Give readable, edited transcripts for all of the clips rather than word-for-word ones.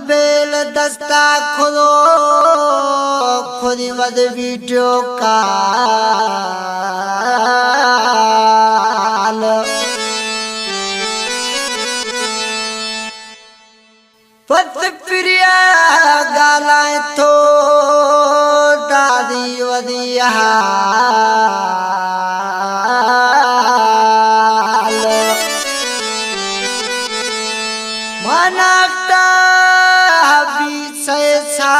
bell दस्ता खुदो खुद मद वीडियो काल पत प्रिया गालाए तो दादी वदिया मनाता साल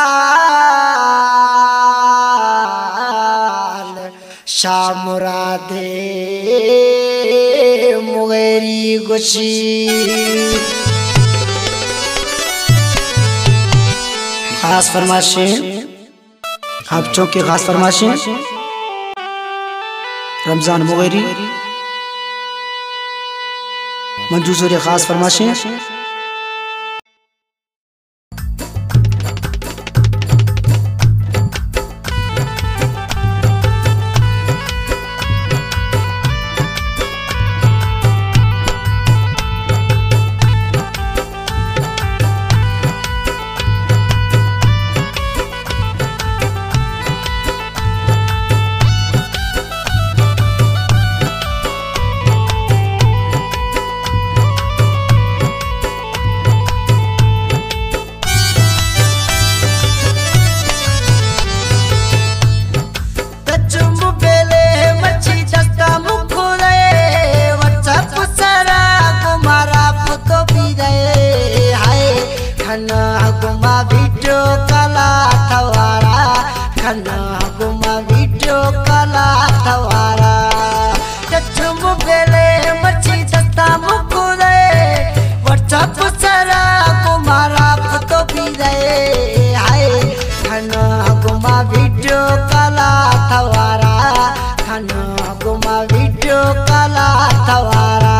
शामुरा दे मुगेरी गुशी खास फरमाइशें आप चौकी खास फरमाइशें रमजान मुगेरी मंजूसरी खास फरमाइशें गुमा वीडियो कला थवारा खन्ना गुमा वीडियो कला थवारा चुम बेले मची दस्ता मुकुरे व्हाट्सएप सरा गुमारा फोटो भी दे हाय खन्ना गुमा वीडियो कला थवारा खन्ना गुमा वीडियो कला थवारा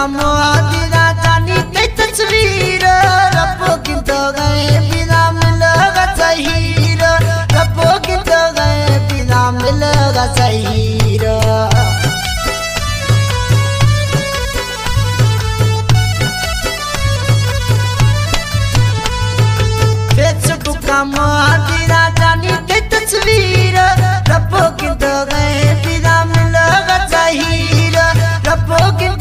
मोदिना जानी ते तस्वीर रब गिंद गए बिना मिलेगा सहीर रब गिंद गए बिना मिलेगा सहीर फेसबुक मोदिना जानी ते तस्वीर रब गिंद गए बिना मिलेगा सहीर रब गिंद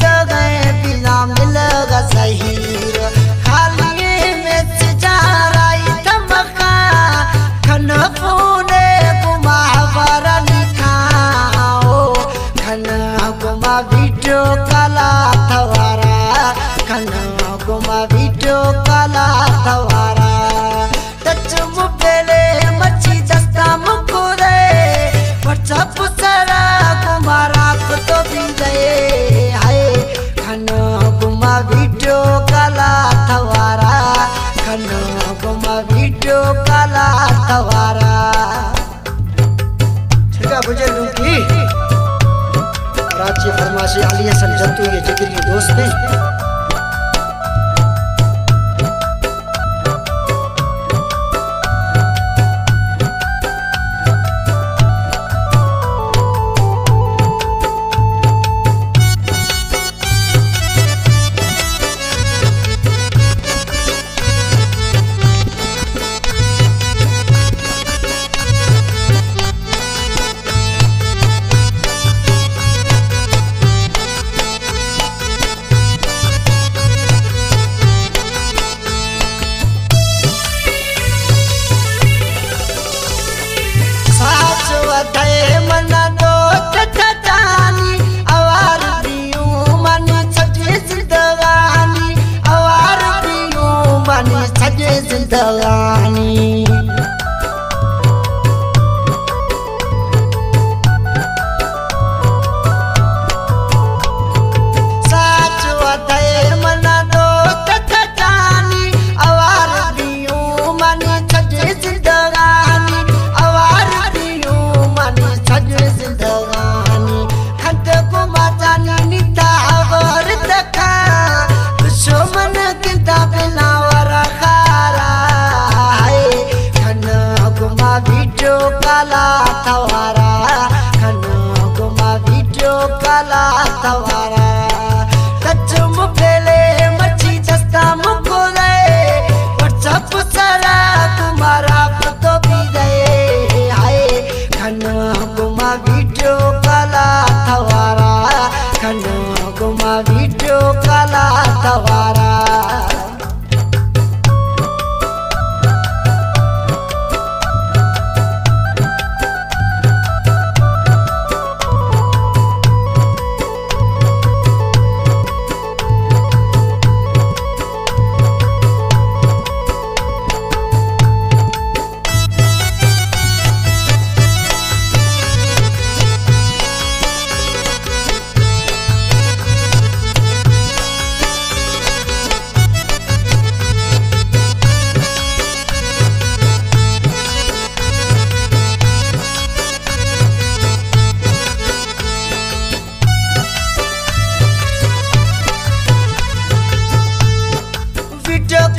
मिलेगा सहीर खाली में जाराई धमका खन पुने गुमा बरा लिखाओ खन गुमा वीडियो कला थवारा खन गुमा वीडियो कला थवारा चुम बेले मची दस्ता मुकुरे व्हाट्सएप सरा गुमारा फोटो भी दे हाय खनो गुमा वीडियो कला थवारा खनो गुमा वीडियो कला थवारा छिका गुजर लूंगी राज्य फरमाशी आलिया संजतू ये जिगरी दोस्त है जिंदगानी काला तवारा खनो गुमा वीडियो काला तवारा टच मुफेले मची दस्ता मुको दे व्हाट्सएप सारा तुम्हारा फोटो भी दे हाय खनो गुमा वीडियो काला तवारा खनो गुमा वीडियो काला तवारा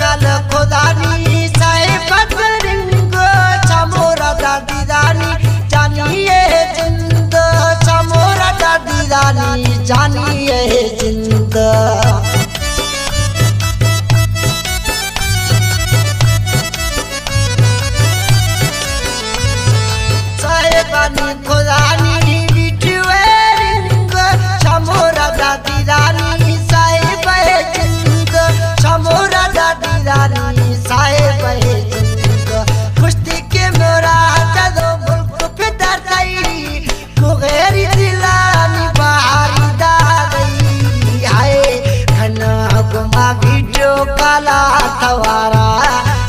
काल खुदानी साहिब रिंगो चमोरा दादी दानी जानिए जिंद चमोरा दादी दानी जानिए जिंद साहिबानी खुदानी वीडियो रिंगो चमोरा दादी दानी साहिब जिंद चमोरा दानी साहिब जिंद कुश्ती के मोरा दो मुल्क पे दर्दाई मुगेरी दिलानी बाहरी दाई हाय खना गुमा वीडियो काला तवारा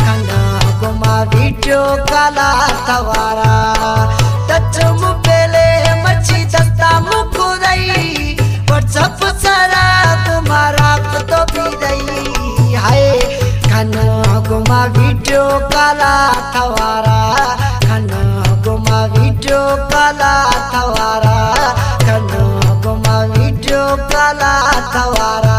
खना गुमा वीडियो काला तवारा टच मुफेले मची दस्ता मुको दई व्हाट्सएप सारा तुम्हारा फोटो भी दई हाय खना गुमा वीडियो काला तवारा खना गुमा वीडियो काला तवारा खना गुमा वीडियो काला तवारा